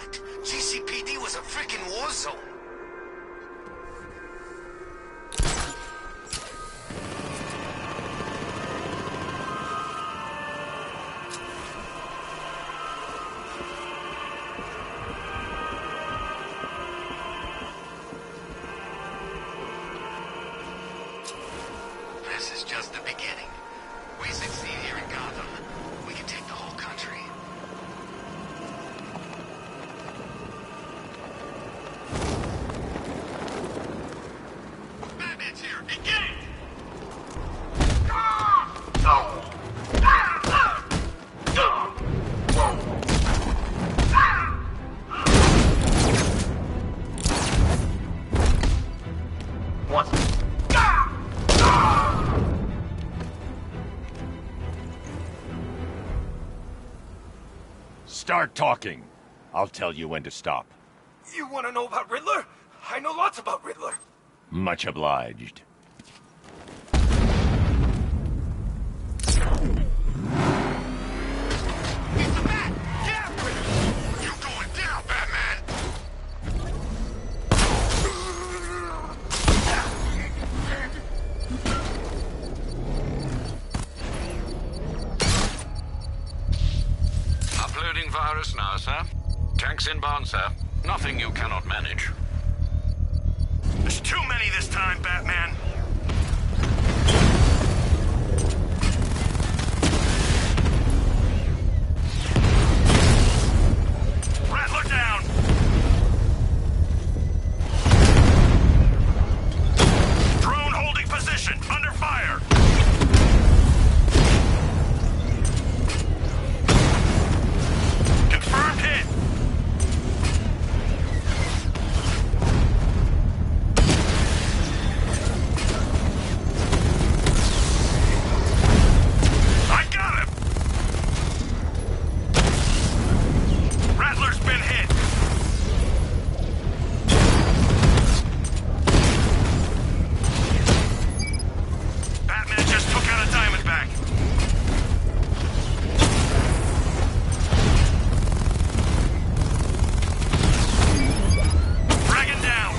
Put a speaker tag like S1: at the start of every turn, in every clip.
S1: what? GCPD was a freaking war zone. This is just the beginning. We succeed here in Gotham, we can take the whole country. Batman's here! Engage!
S2: Start talking. I'll tell you when to stop.
S1: You want to know about Riddler? I know lots about Riddler.
S2: Much obliged.
S1: It's the Bat! Get after it! You going down, Batman!
S3: Uploading virus now, sir. Tanks inbound, sir. Nothing you cannot manage.
S1: There's too many this time, Batman. Rattler down! Drone holding position, under fire! Confirmed hit! I got him! Rattler's been hit! Batman just took out a Diamondback. Dragon down!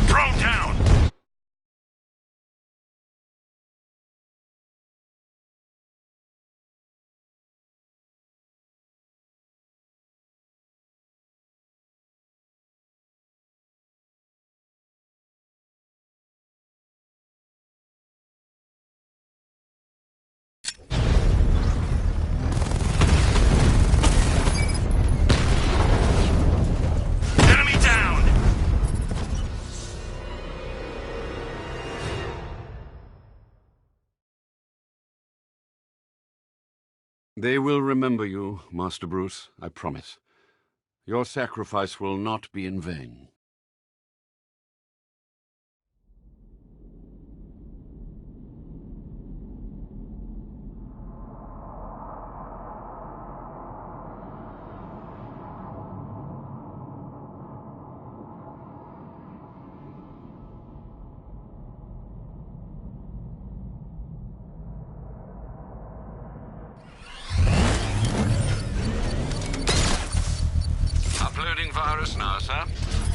S1: Drone down! Enemy down!
S4: They will remember you, Master Bruce, I promise. Your sacrifice will not be in vain.
S3: Uploading virus now, sir.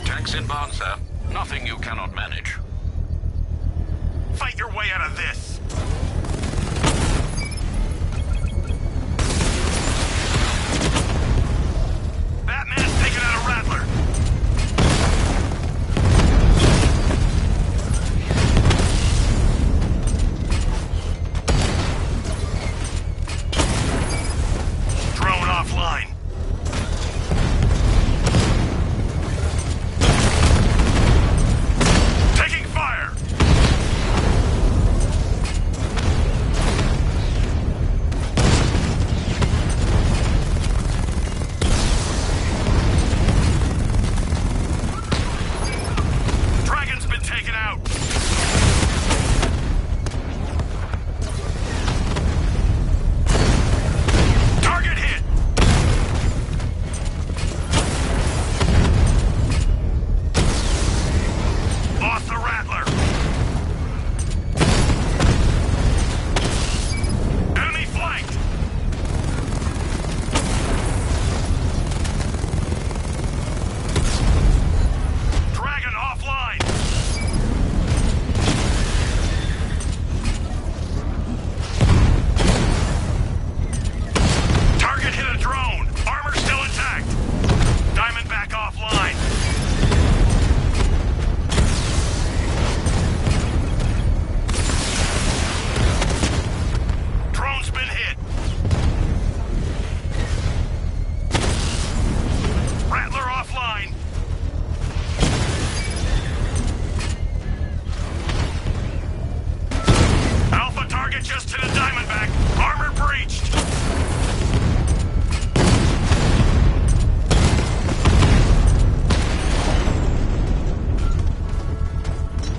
S3: Tanks inbound, sir. Nothing you cannot manage.
S1: Fight your way out of this! Batman's taken out a Rattler! Drone offline. Taking fire!
S3: Just hit a Diamondback. Armor breached.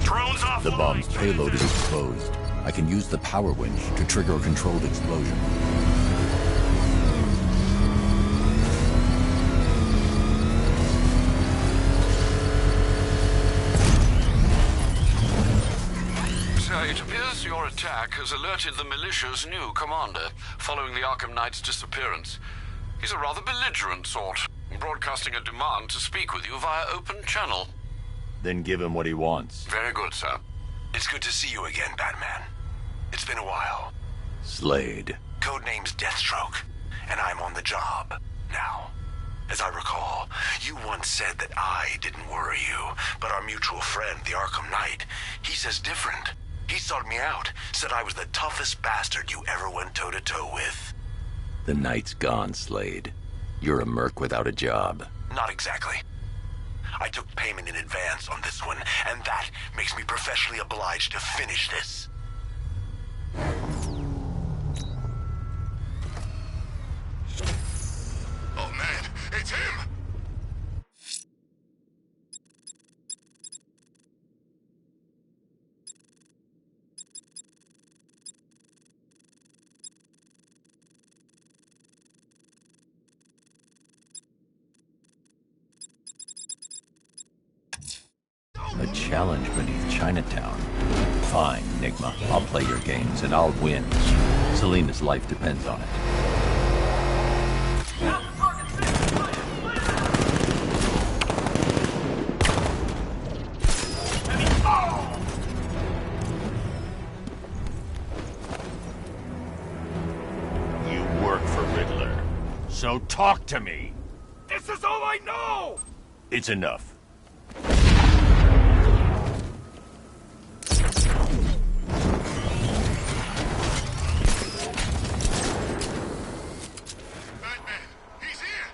S3: Drones offline.
S5: The bomb's payload is exposed. I can use the power winch to trigger a controlled explosion.
S3: Sir, it appears your attack has alerted the militia's new commander, following the Arkham Knight's disappearance. He's a rather belligerent sort, broadcasting a demand to speak with you via open channel.
S2: Then give him what he wants.
S3: Very good, sir.
S1: It's good to see you again, Batman. It's been a while.
S2: Slade.
S1: Codename's Deathstroke, and I'm on the job now. As I recall, you once said that I didn't worry you, but our mutual friend, the Arkham Knight, he says different. He sought me out, said I was the toughest bastard you ever went toe-to-toe with.
S5: The night's gone, Slade. You're a merc without a job.
S1: Not exactly. I took payment in advance on this one, and that makes me professionally obliged to finish this. Oh man, it's him!
S5: A challenge beneath Chinatown. Fine, Enigma. I'll play your games, and I'll win. Selena's life depends on it.
S2: You work for Riddler. So talk to me.
S3: This is all I know!
S2: It's enough.
S1: Batman, he's here!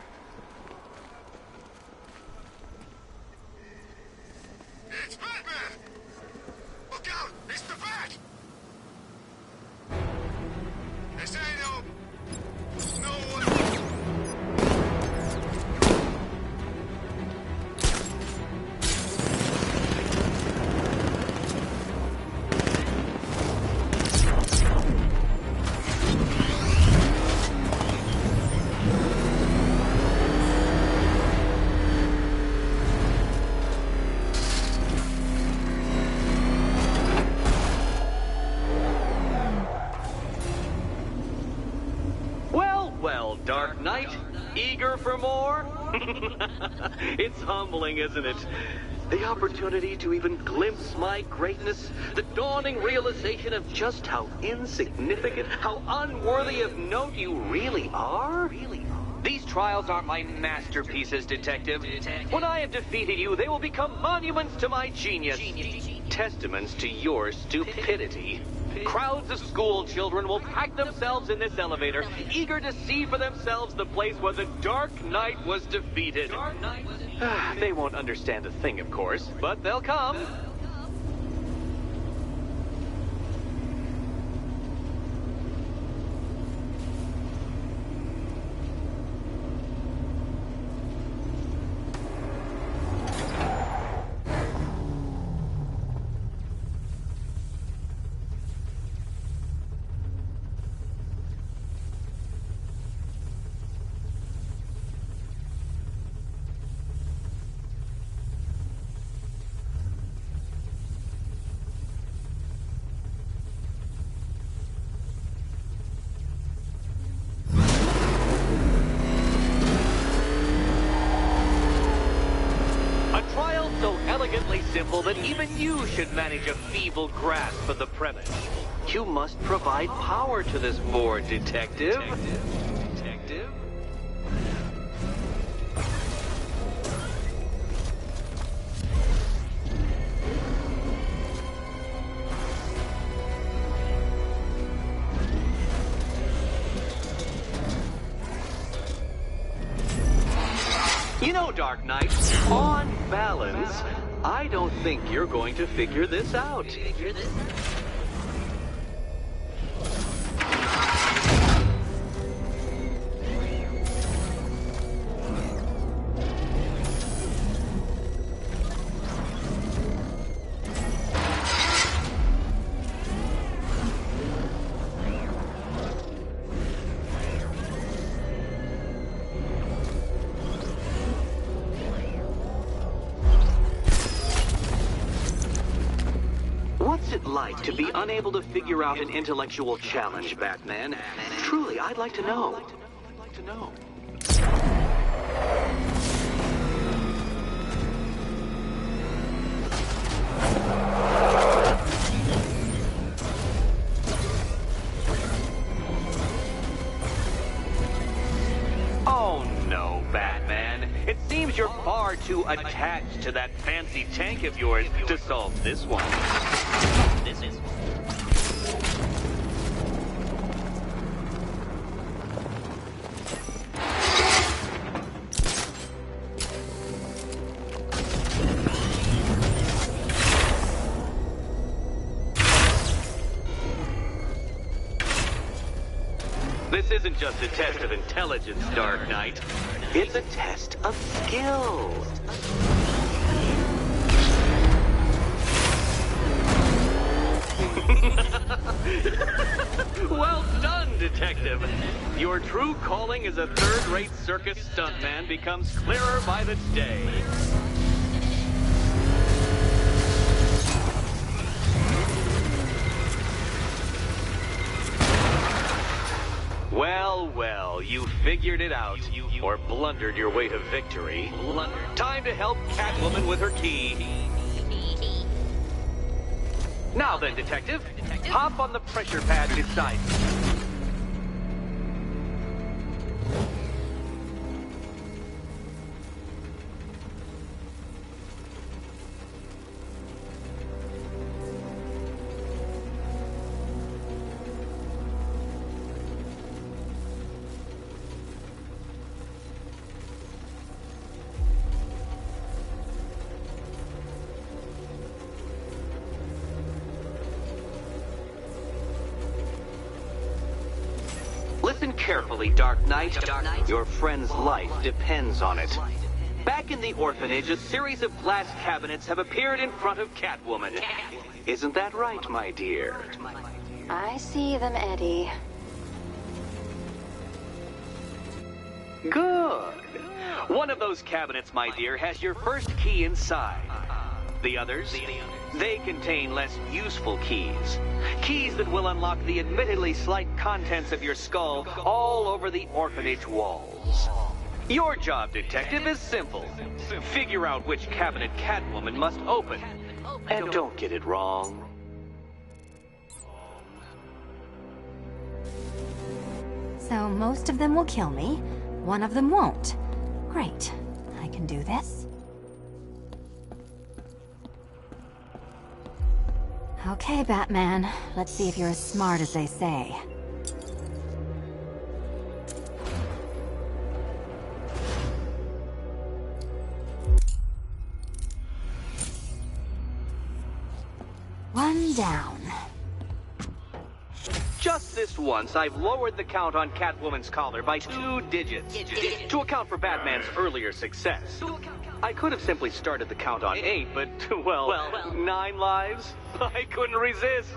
S1: It's Batman! Look out, it's the Bat! This ain't no one...
S6: Well, Dark Knight, eager for more? It's humbling, isn't it? The opportunity to even glimpse my greatness, the dawning realization of just how insignificant, how unworthy of note you really are? These trials aren't my masterpieces, Detective. When I have defeated you, they will become monuments to my genius. Testaments to your stupidity. Crowds of school children will pack themselves in this elevator, eager to see for themselves the place where the Dark Knight was defeated. They won't understand a thing, of course, but they'll come. So elegantly simple that even you should manage a feeble grasp of the premise. You must provide power to this board, Detective. Detective? You know, Dark Knight, on balance, I don't think you're going to figure this out. What's it like to be unable to figure out an intellectual challenge, Batman? Truly, I'd like to know. Oh no, Batman. It seems you're far too attached to that fancy tank of yours to solve this one. This isn't just a test of intelligence, Dark Knight. It's a test of skill. Well done, Detective. Your true calling as a third-rate circus stuntman becomes clearer by the day. Well, you figured it out, or blundered your way to victory. Time to help Catwoman with her key. Now then, Detective, hop on the pressure pad beside me. Listen carefully, Dark Knight. Your friend's life depends on it. Back in the orphanage, a series of glass cabinets have appeared in front of Catwoman. Isn't that right, my dear?
S7: I see them, Eddie.
S6: Good. One of those cabinets, my dear, has your first key inside. The others? They contain less useful keys. Keys that will unlock the admittedly slight contents of your skull all over the orphanage walls. Your job, Detective, is simple. Figure out which cabinet Catwoman must open. And don't get it wrong.
S7: So most of them will kill me. One of them won't. Great. I can do this. Okay, Batman. Let's see if you're as smart as they say. One down.
S6: Just this once, I've lowered the count on Catwoman's collar by 2 digits to account for Batman's earlier success. I could have simply started the count on 8, but, well, 9 lives? I couldn't resist.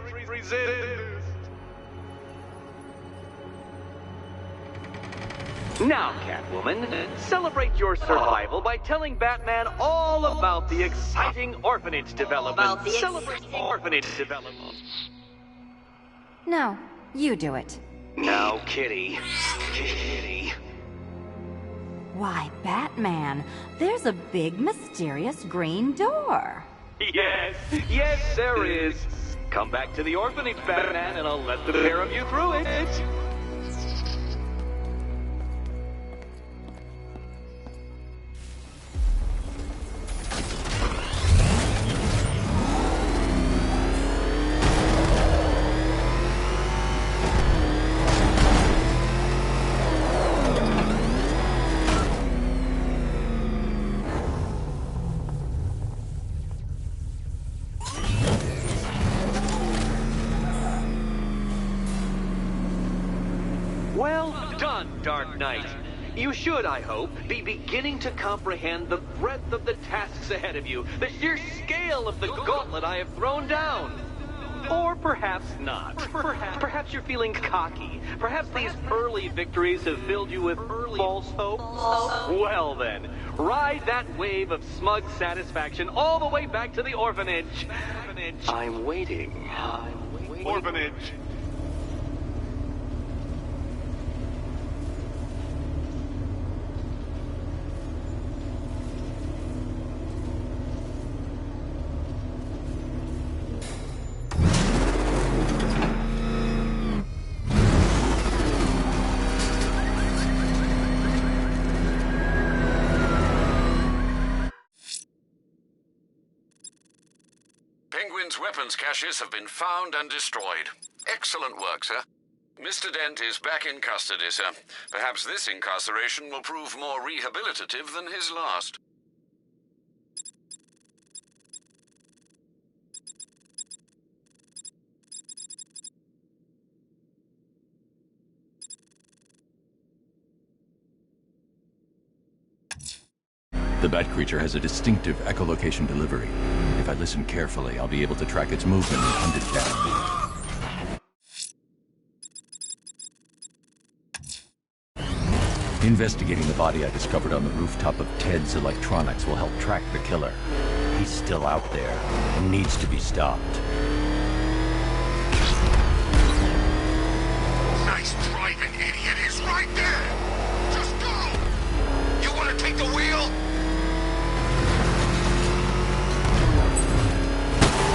S6: Now, Catwoman, celebrate your survival by telling Batman all about the exciting orphanage development. Celebrate orphanage development.
S7: No, you do it.
S6: Now, Kitty. Kitty.
S7: Why, Batman, there's a big, mysterious green door.
S6: Yes, there is. Come back to the orphanage, Batman, and I'll let the pair of you through it. Well done, Dark Knight. You should, I hope, be beginning to comprehend the breadth of the tasks ahead of you, the sheer scale of the gauntlet I have thrown down. Or perhaps not. Perhaps you're feeling cocky. Perhaps these early victories have filled you with false hope. Well then, ride that wave of smug satisfaction all the way back to the orphanage. I'm waiting.
S2: Orphanage.
S3: Penguin's weapons caches have been found and destroyed. Excellent work, sir. Mr. Dent is back in custody, sir. Perhaps this incarceration will prove more rehabilitative than his last.
S5: The bat creature has a distinctive echolocation delivery. If I listen carefully, I'll be able to track its movement and hunt it down. Investigating the body I discovered on the rooftop of Ted's Electronics will help track the killer. He's still out there and needs to be stopped.
S1: Nice driving, idiot. He's right there. Just go. You want to take the wheel?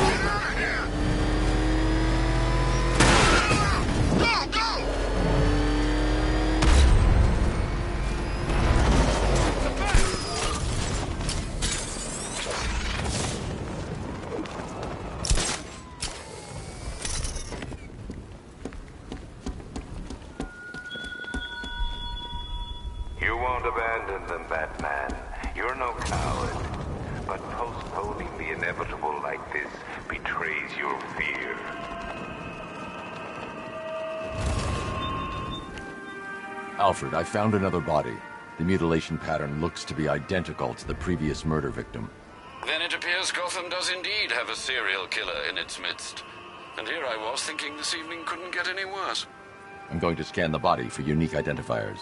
S1: Get out of here. Go, go.
S8: You won't abandon them, Batman. You're no coward. But postponing the inevitable like this betrays your fear.
S5: Alfred, I found another body. The mutilation pattern looks to be identical to the previous murder victim.
S3: Then it appears Gotham does indeed have a serial killer in its midst. And here I was thinking this evening couldn't get any worse.
S5: I'm going to scan the body for unique identifiers.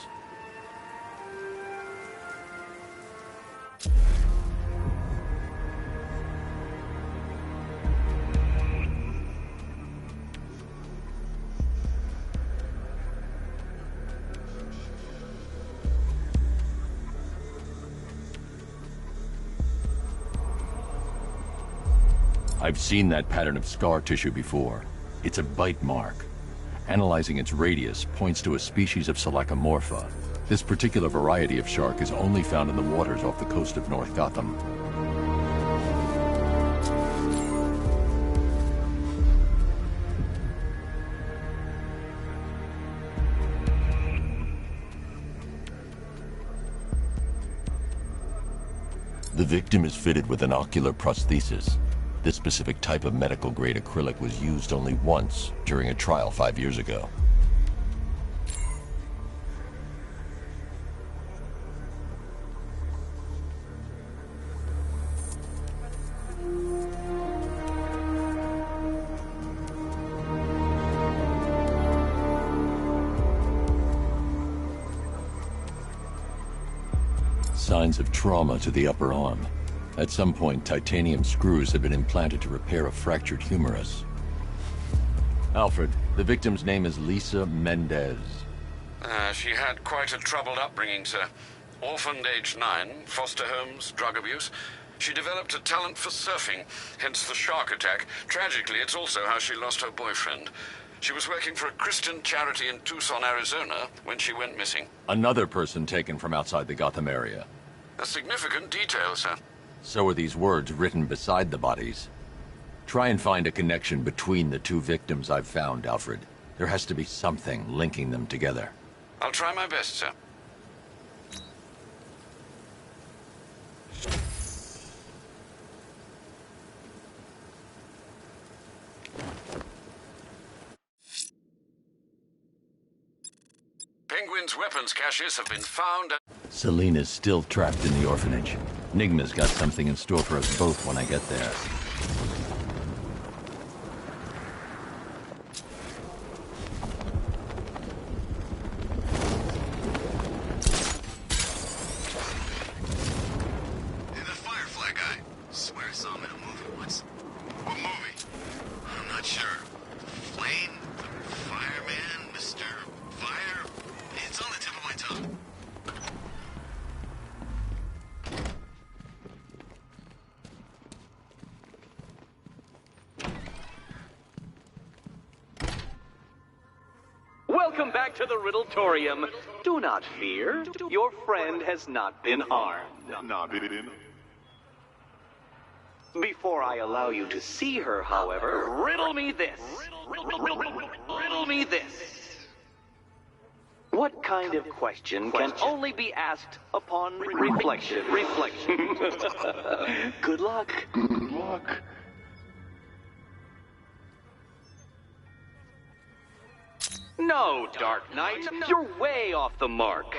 S5: I've seen that pattern of scar tissue before. It's a bite mark. Analyzing its radius points to a species of Selachomorpha. This particular variety of shark is only found in the waters off the coast of North Gotham. The victim is fitted with an ocular prosthesis. This specific type of medical-grade acrylic was used only once during a trial 5 years ago. Signs of trauma to the upper arm. At some point, titanium screws had been implanted to repair a fractured humerus. Alfred, the victim's name is Lisa Mendez.
S3: She had quite a troubled upbringing, sir. Orphaned age 9, foster homes, drug abuse. She developed a talent for surfing, hence the shark attack. Tragically, it's also how she lost her boyfriend. She was working for a Christian charity in Tucson, Arizona, when she went missing.
S5: Another person taken from outside the Gotham area.
S3: A significant detail, sir.
S5: So are these words written beside the bodies. Try and find a connection between the two victims I've found, Alfred. There has to be something linking them together.
S3: I'll try my best, sir. Penguin's weapons caches have been found.
S5: Selena's still trapped in the orphanage. Nigma's got something in store for us both when I get there.
S6: Welcome back to the Riddletorium. Do not fear. Your friend has not been harmed. Before I allow you to see her, however, riddle me this. Riddle me this. What kind of question can only be asked upon reflection? Good luck. Good luck. No, Dark Knight, you're way off the mark.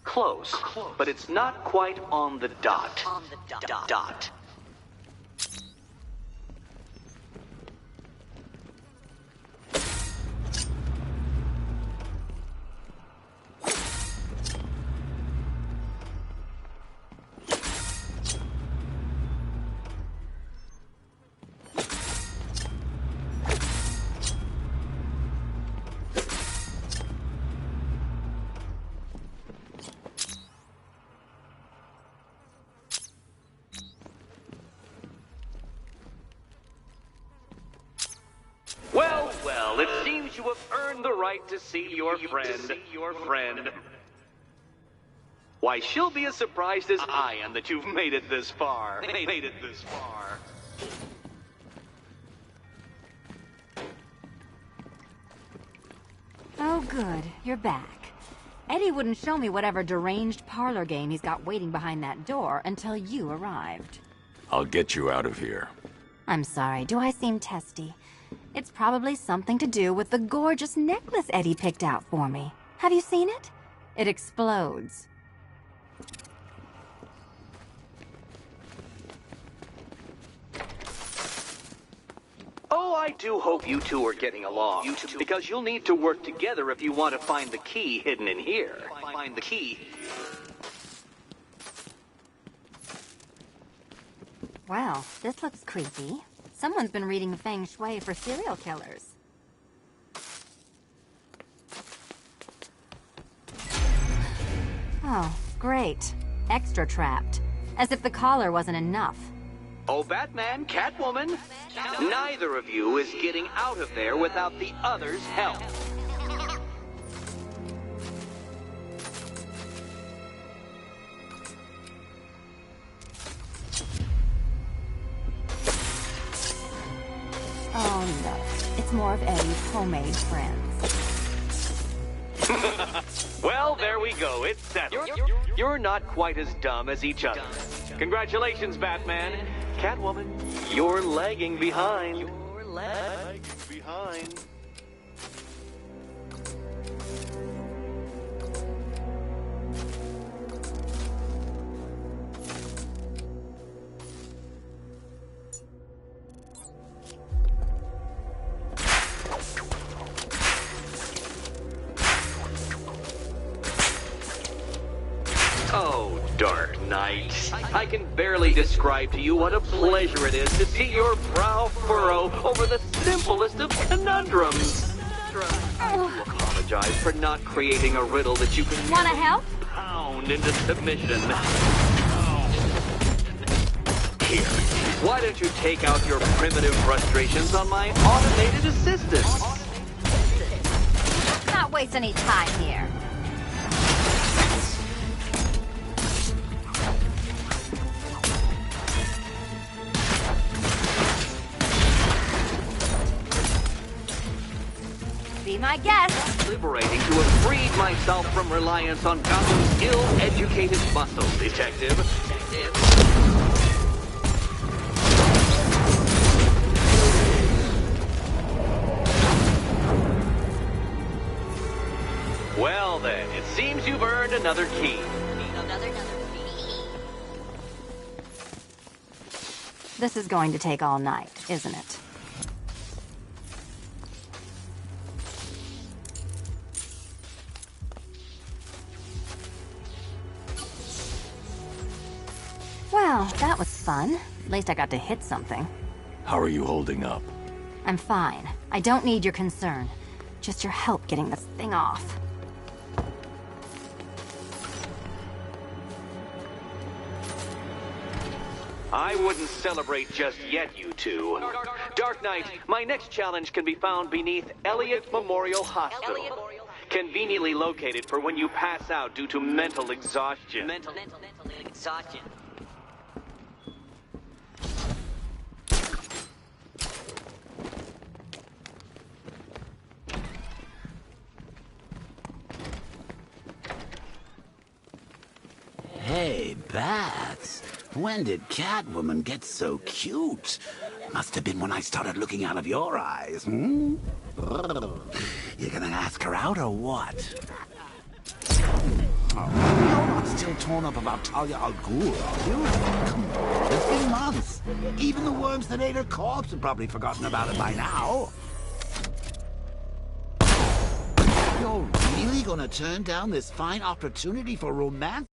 S6: Close, but it's not quite on the dot. Well, it seems you have earned the right to see your friend. Why, she'll be as surprised as I am that you've made it this far.
S7: Oh, good. You're back. Eddie wouldn't show me whatever deranged parlor game he's got waiting behind that door until you arrived.
S5: I'll get you out of here.
S7: I'm sorry, do I seem testy? It's probably something to do with the gorgeous necklace Eddie picked out for me. Have you seen it? It explodes.
S6: Oh, I do hope you two are getting along. Because you'll need to work together if you want to find the key hidden in here. Find the key.
S7: Well, this looks creepy. Someone's been reading feng shui for serial killers. Oh, great. Extra trapped. As if the collar wasn't enough.
S6: Oh, Batman, Catwoman, neither of you is getting out of there without the other's help.
S7: Oh no, it's more of Eddie's homemade friends.
S6: Well, there we go, it's settled. You're not quite as dumb as each other. Congratulations, Batman. Catwoman, you're lagging behind. Oh, Dark Knight. I can barely describe to you what a pleasure it is to see your brow furrow over the simplest of conundrums. I apologize for not creating a riddle that you can
S7: Wanna help?
S6: pound into submission. Here, why don't you take out your primitive frustrations on my automated assistant?
S7: Not waste any time here. Be my guest.
S6: Liberating to have freed myself from reliance on Gotham's ill-educated muscle, Detective. Well then, it seems you've earned another key.
S7: This is going to take all night, isn't it? Well, that was fun. At least I got to hit something.
S5: How are you holding up?
S7: I'm fine. I don't need your concern. Just your help getting this thing off.
S6: I wouldn't celebrate just yet, you two. Dark Knight, my next challenge can be found beneath Elliott Memorial Hospital. Conveniently located for when you pass out due to mental exhaustion.
S9: Mental exhaustion.
S10: Hey, Bats. When did Catwoman get so cute? Must have been when I started looking out of your eyes, hmm? You gonna ask her out or what? Oh, you're not still torn up about Talia al Ghul, are you? Come on, it's been months. Even the worms that ate her corpse have probably forgotten about it by now. You're really gonna turn down this fine opportunity for romance?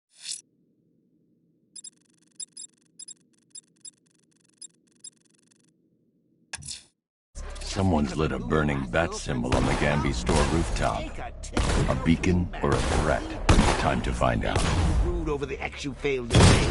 S5: Someone's lit a burning bat symbol on the Gambi store rooftop. A beacon or a threat? Time to find out.
S10: Rude over the X you failed to make.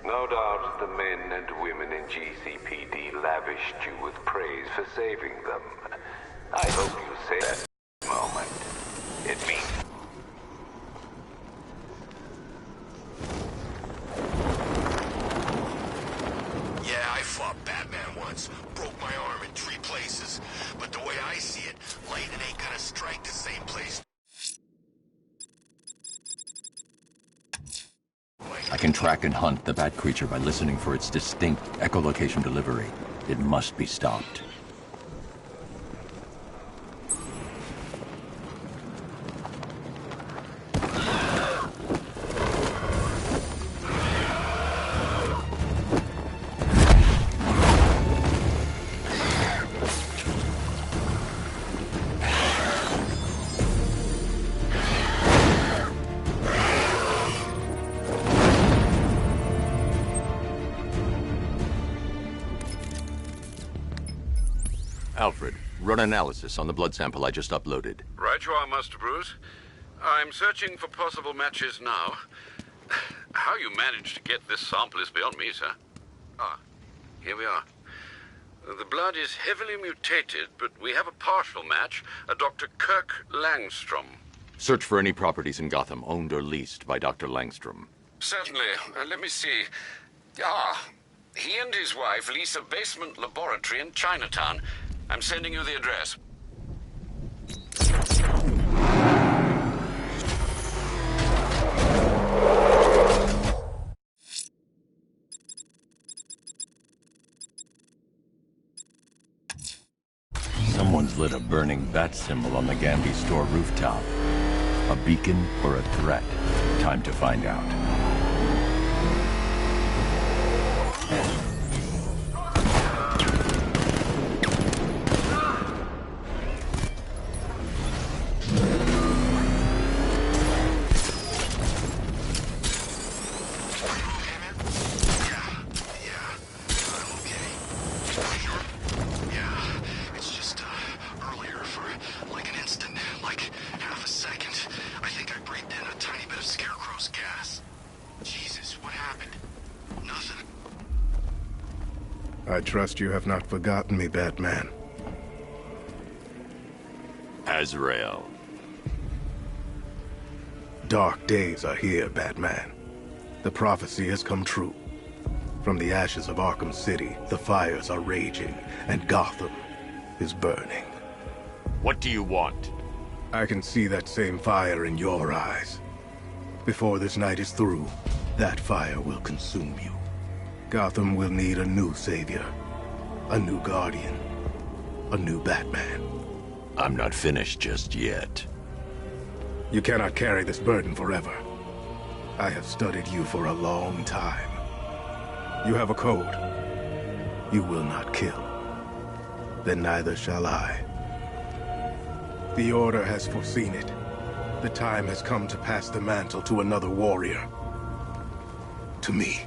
S8: No doubt the men and women in GCPD lavished you with praise for saving them. I hope you say that moment. It means...
S1: Yeah, I fought Batman once. Broke my arm in 3 places. But the way I see it, lightning ain't gonna strike the same place.
S5: I can track and hunt the bat creature by listening for its distinct echolocation delivery. It must be stopped. Alfred, run analysis on the blood sample I just uploaded.
S3: Right you are, Master Bruce. I'm searching for possible matches now. How you managed to get this sample is beyond me, sir. Ah, here we are. The blood is heavily mutated, but we have a partial match, a Dr. Kirk Langstrom.
S5: Search for any properties in Gotham owned or leased by Dr. Langstrom.
S3: Certainly. Let me see. Ah, he and his wife lease a basement laboratory in Chinatown. I'm sending you the address.
S5: Someone's lit a burning bat symbol on the Gambi store rooftop. A beacon or a threat? Time to find out.
S11: I trust you have not forgotten me, Batman.
S5: Azrael.
S11: Dark days are here, Batman. The prophecy has come true. From the ashes of Arkham City, the fires are raging, and Gotham is burning.
S2: What do you want?
S11: I can see that same fire in your eyes. Before this night is through, that fire will consume you. Gotham will need a new savior, a new guardian, a new Batman.
S5: I'm not finished just yet.
S11: You cannot carry this burden forever. I have studied you for a long time. You have a code. You will not kill. Then neither shall I. The Order has foreseen it. The time has come to pass the mantle to another warrior. To me.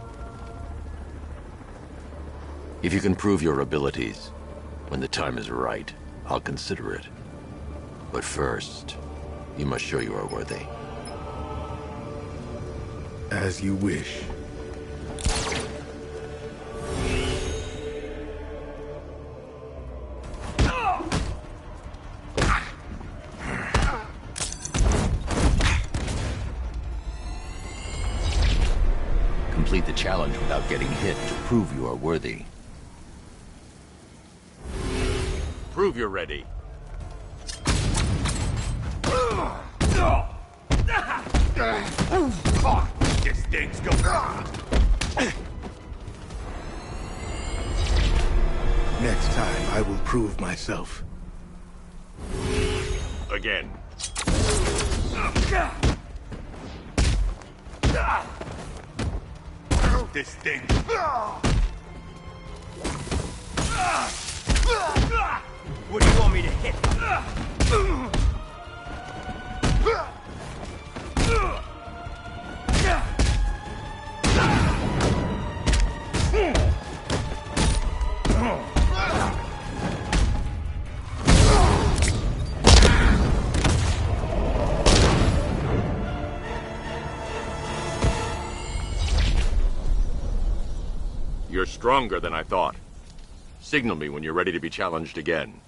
S5: If you can prove your abilities, when the time is right, I'll consider it. But first, you must show you are worthy.
S11: As you wish.
S5: Complete the challenge without getting hit to prove you are worthy.
S2: Prove you're ready. This thing's going.
S11: Next time, I will prove myself.
S2: Again. This thing. What do you want me to hit? You're stronger than I thought. Signal me when you're ready to be challenged again.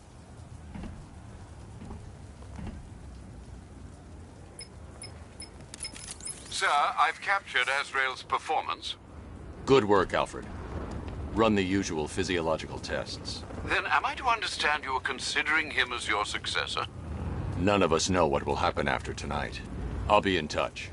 S3: Sir, I've captured Azrael's performance.
S5: Good work, Alfred. Run the usual physiological tests.
S3: Then am I to understand you are considering him as your successor?
S5: None of us know what will happen after tonight. I'll be in touch.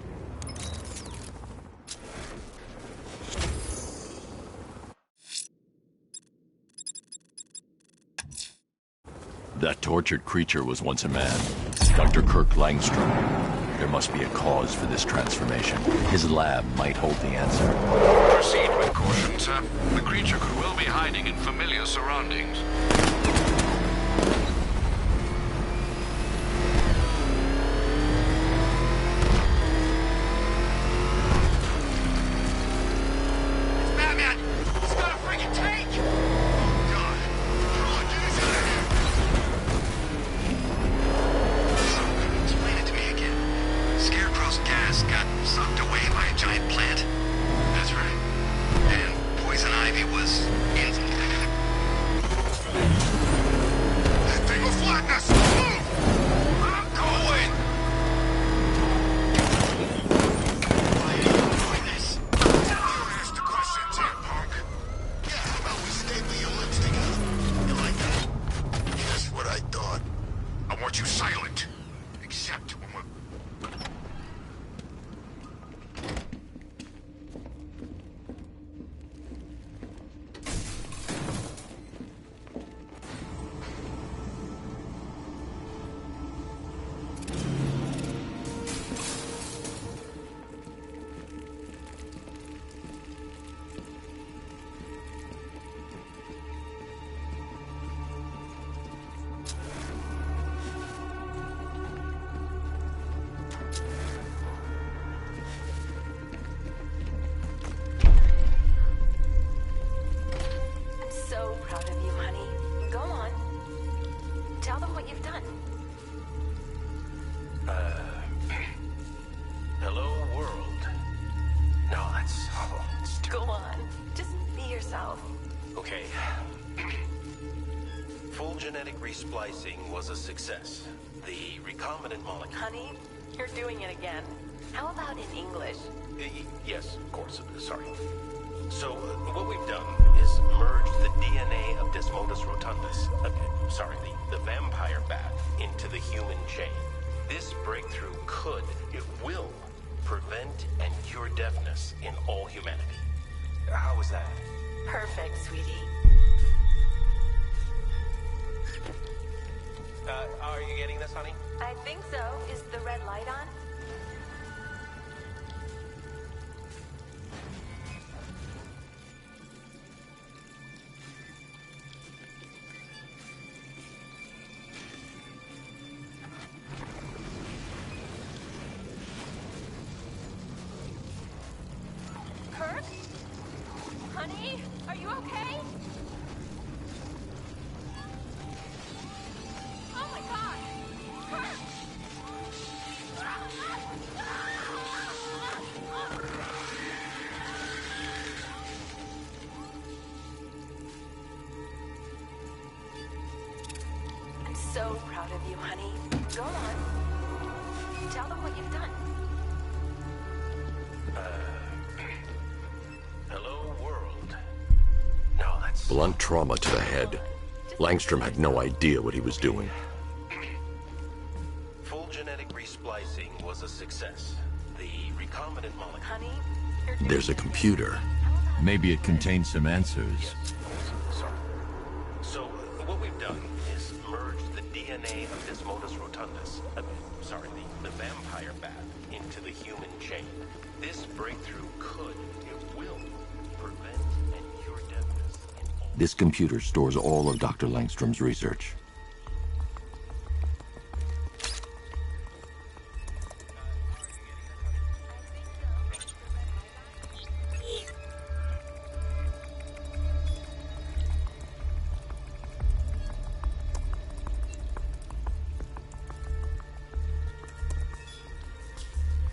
S5: That tortured creature was once a man. Dr. Kirk Langstrom. There must be a cause for this transformation. His lab might hold the answer.
S3: Proceed with caution, sir. The creature could well be hiding in familiar surroundings.
S1: It's Batman! He's got a friggin' tank! Oh, God. Come on, get us out of here! Explain it to me again. Scarecrow's gas got sucked away by a giant plant. That's right. And poison ivy was in... That thing will flatten us! Move! I'm going! Why are you doing this? Don't ask the questions here, punk. Yeah, how about we stay with your lips together? You like that? That's what I thought. I want you silent. Except when we're...
S12: So proud of you, honey. Go on. Tell them what you've done.
S6: Hello, world. No, that's
S12: Go on. Just be yourself.
S6: okay. Full genetic resplicing was a success. The recombinant molecule.
S12: Honey, you're doing it again. How about in English?
S13: Yes, of course. Sorry. So, what we've done is merged the DNA of Desmodus rotundus, the vampire bat, into the human chain. This breakthrough it will prevent and cure deafness in all humanity. How is that?
S12: Perfect, sweetie.
S13: Are you getting this, honey?
S12: I think so. Is the red light on? Kurt? Honey? Are you okay? Oh my god! Kurt! I'm so proud of you, honey. Go on. Tell them what you've done.
S13: Hello, world. No, that's...
S5: Blunt trauma to the head. Langstrom had no idea what he was doing.
S13: Full genetic resplicing was a success. The recombinant molecule...
S12: Honey?
S5: There's a computer. Maybe it contains some answers.
S13: Yes. Sorry. So, what we've done is merged the DNA of Desmodus rotundus, the vampire bat, into the human chain. This breakthrough it will, prevent and cure deafness in all...
S5: This computer stores all of Dr. Langstrom's research.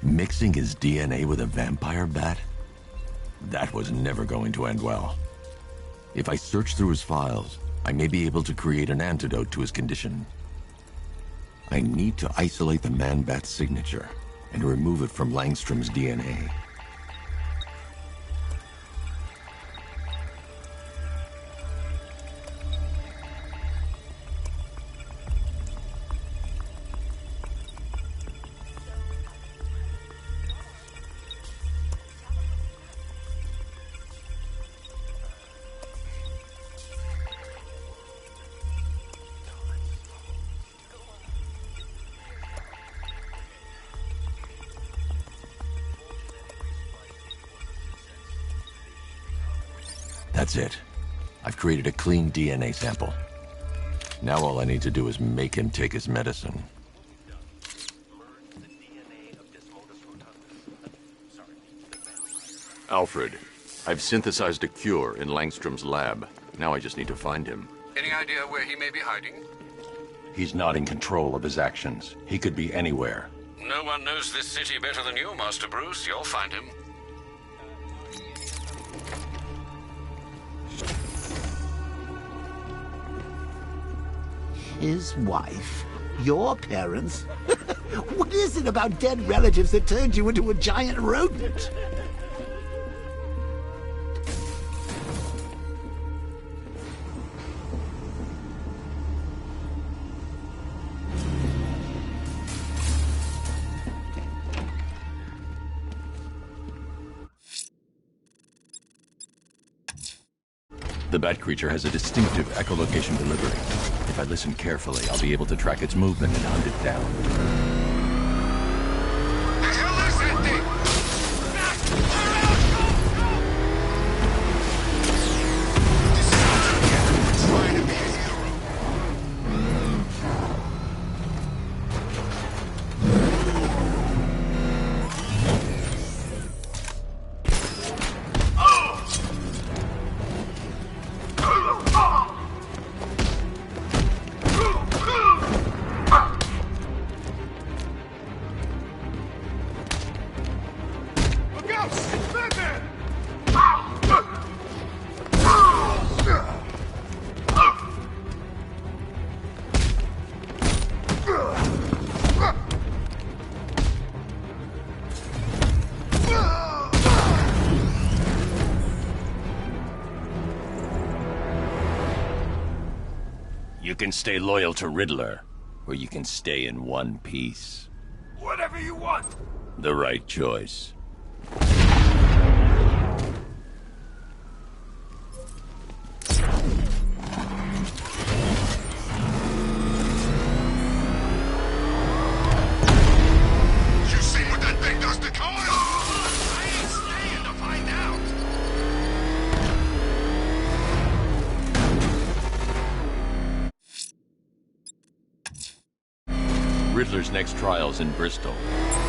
S5: Mixing his DNA with a vampire bat? That was never going to end well. If I search through his files, I may be able to create an antidote to his condition. I need to isolate the man-bat's signature and remove it from Langstrom's DNA. That's it. I've created a clean DNA sample. Now all I need to do is make him take his medicine. Alfred, I've synthesized a cure in Langstrom's lab. Now I just need to find him.
S3: Any idea where he may be hiding?
S5: He's not in control of his actions. He could be anywhere.
S3: No one knows this city better than you, Master Bruce. You'll find him.
S10: His wife? Your parents? What is it about dead relatives that turned you into a giant rodent?
S5: The bat creature has a distinctive echolocation delivery. If I listen carefully, I'll be able to track its movement and hunt it down. You can stay loyal to Riddler, or you can stay in one piece.
S2: Whatever you want.
S5: The right choice.
S1: You seen what that thing does to cars? I ain't staying to find out.
S5: Riddler's next trial's in Bristol.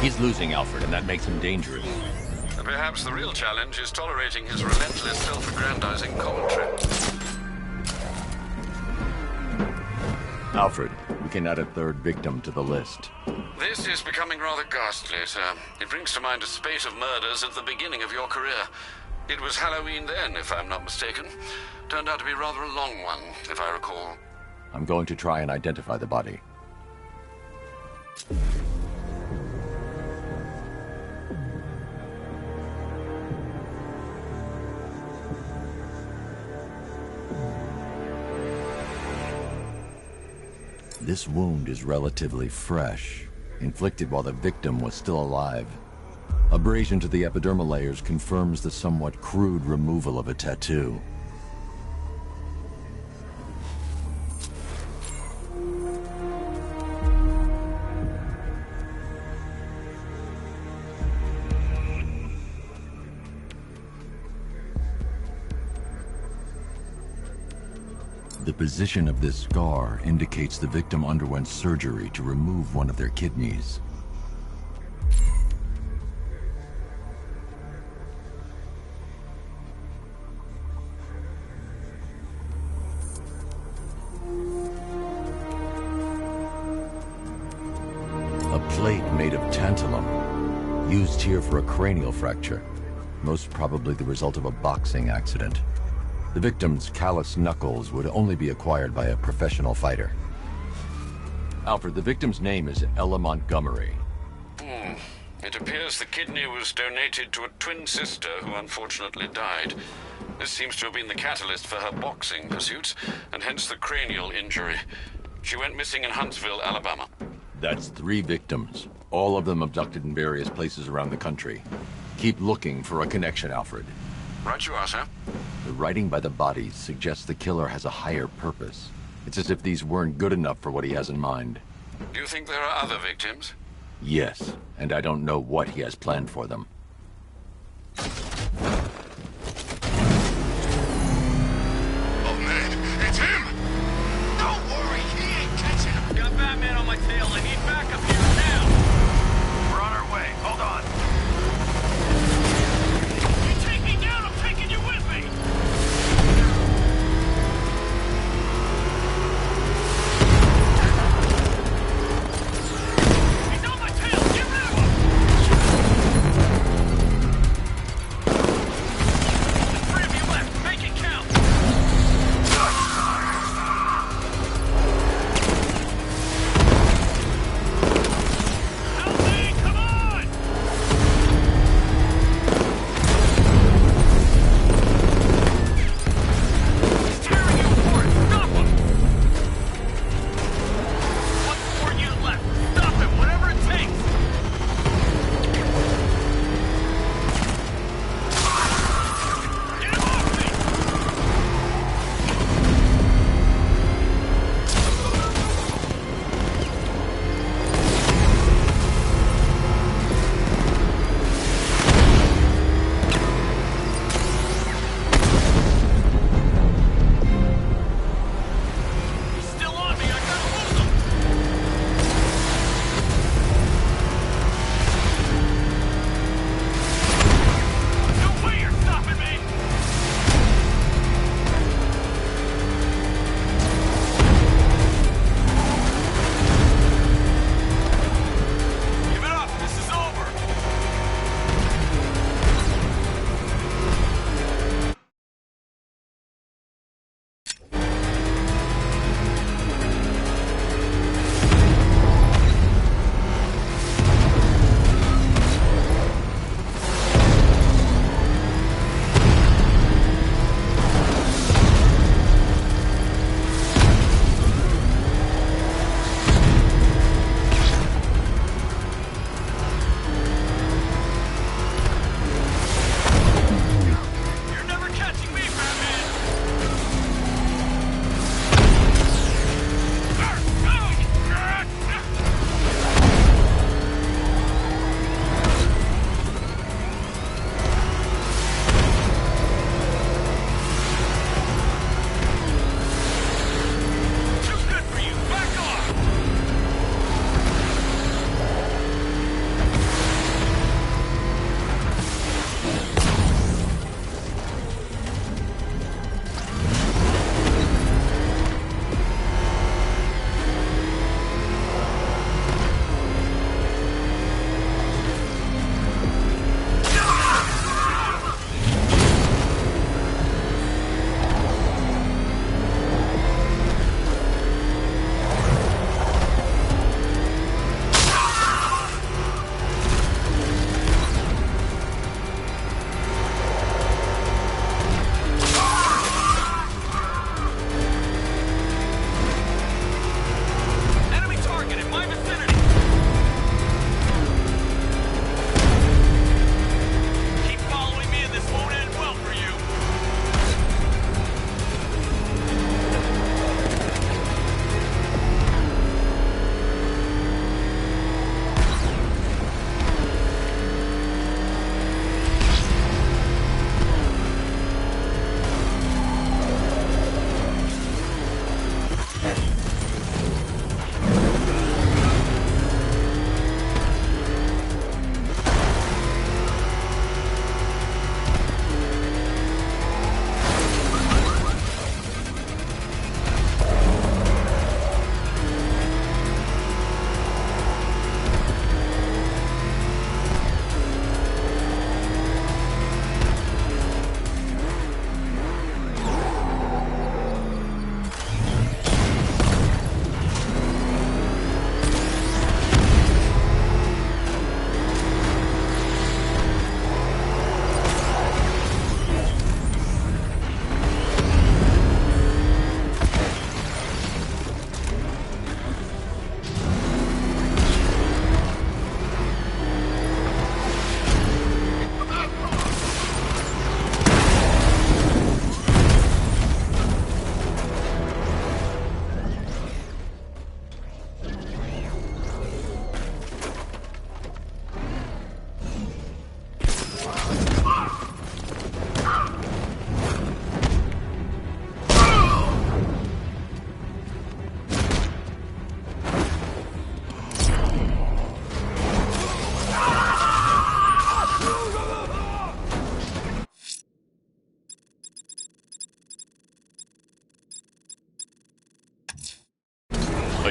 S5: He's losing Alfred, and that makes him dangerous.
S3: Perhaps the real challenge is tolerating his relentless self-aggrandizing commentary.
S5: Alfred, we can add a third victim to the list.
S3: This is becoming rather ghastly, sir. It brings to mind a spate of murders at the beginning of your career. It was Halloween then, if I'm not mistaken. Turned out to be rather a long one, if I recall.
S5: I'm going to try and identify the body. This wound is relatively fresh, inflicted while the victim was still alive. Abrasion to the epidermal layers confirms the somewhat crude removal of a tattoo. The position of this scar indicates the victim underwent surgery to remove one of their kidneys. A plate made of tantalum, used here for a cranial fracture, most probably the result of a boxing accident. The victim's callous knuckles would only be acquired by a professional fighter. Alfred, the victim's name is Ella Montgomery.
S3: It appears the kidney was donated to a twin sister who unfortunately died. This seems to have been the catalyst for her boxing pursuits, and hence the cranial injury. She went missing in Huntsville, Alabama.
S5: That's 3 victims, all of them abducted in various places around the country. Keep looking for a connection, Alfred.
S3: Right you are, sir.
S5: The writing by the bodies suggests the killer has a higher purpose. It's as if these weren't good enough for what he has in mind.
S3: Do you think there are other victims?
S5: Yes, and I don't know what he has planned for them.
S1: Oh, man, it's him! Don't worry, he ain't catching him.
S6: Got Batman on my tail. I need backup here now.
S1: We're on our way. Hold on.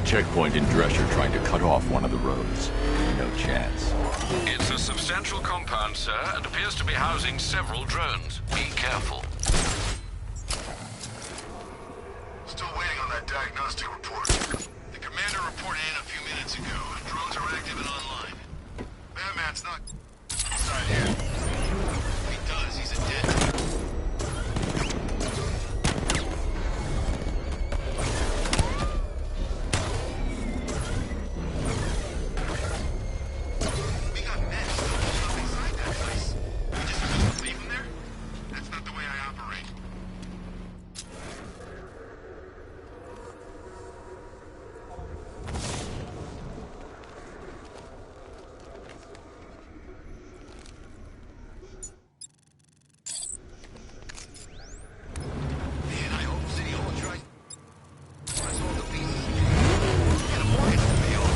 S5: checkpoint in Drescher trying to cut off one of the roads. No chance.
S3: It's a substantial compound, sir, and appears to be housing several drones. Be careful.
S14: Still waiting on that diagnostic report. The commander reported in a few minutes ago. Drones are active and online. Batman's not inside here. If he does, he's a dead man. We got men still up inside that place. We just leave them there? That's not the way I operate. Man, I hope City Hall tries all the pieces. Get a mortgage to pay off.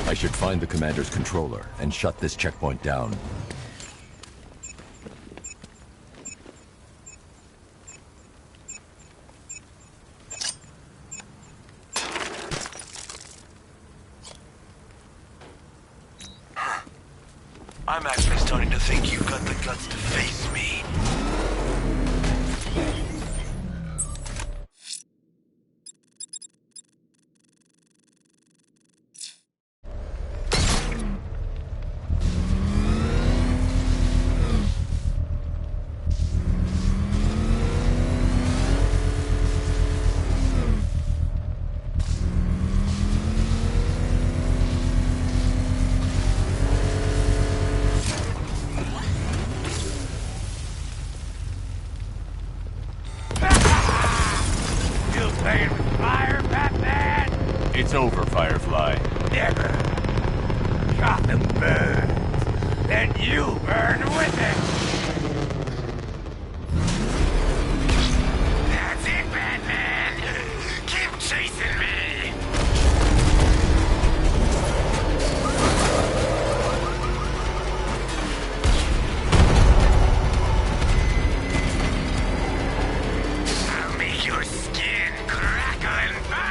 S5: I should find the commander's controller and shut this checkpoint down.
S1: I'm actually starting to think you've got the guts to face me.
S2: It's over, Firefly.
S15: Never. Gotham burns, then you burn with it. That's it, Batman. Keep chasing me. I'll make your skin crackle and burn.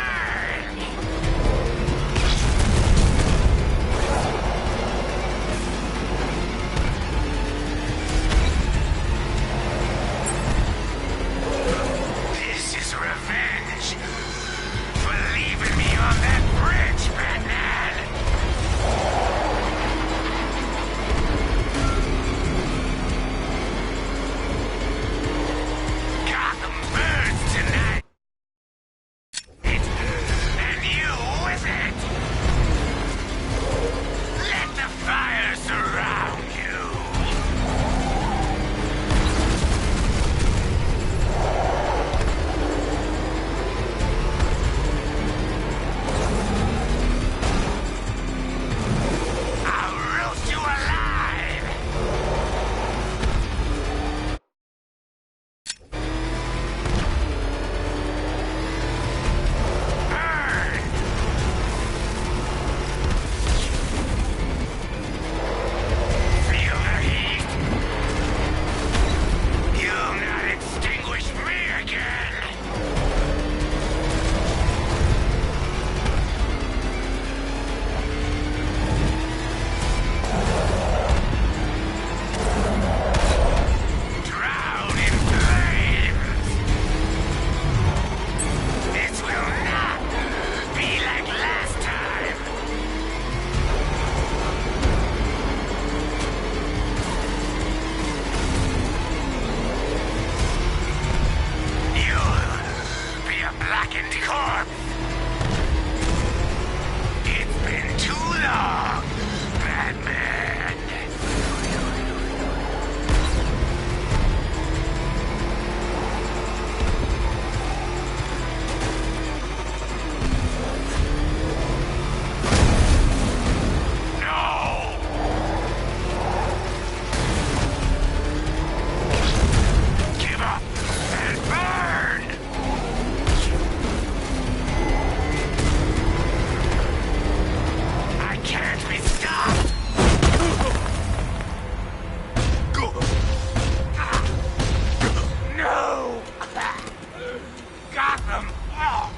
S15: them all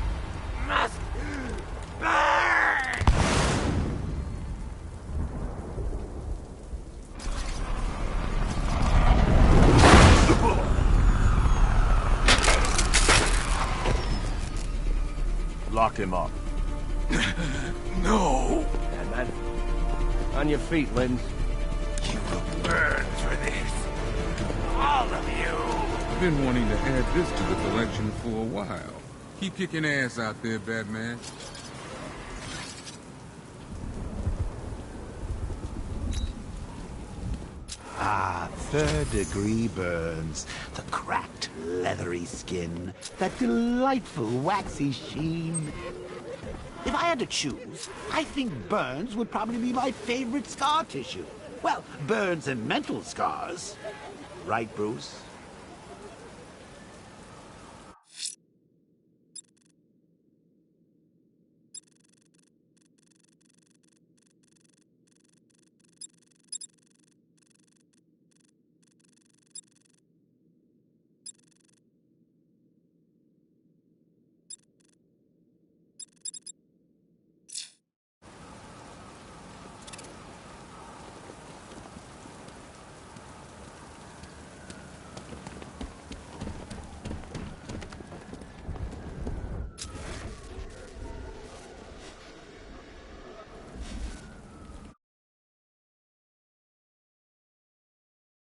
S15: must burn!
S2: Lock him up.
S15: No!
S2: Man. On your feet, Lynn.
S15: You will burn for this. All of you!
S16: Been wanting to add this to the collection for a while. Keep kicking ass out there, Batman.
S10: Ah, third-degree burns. The cracked, leathery skin. That delightful, waxy sheen. If I had to choose, I think burns would probably be my favorite scar tissue. Well, burns and mental scars. Right, Bruce?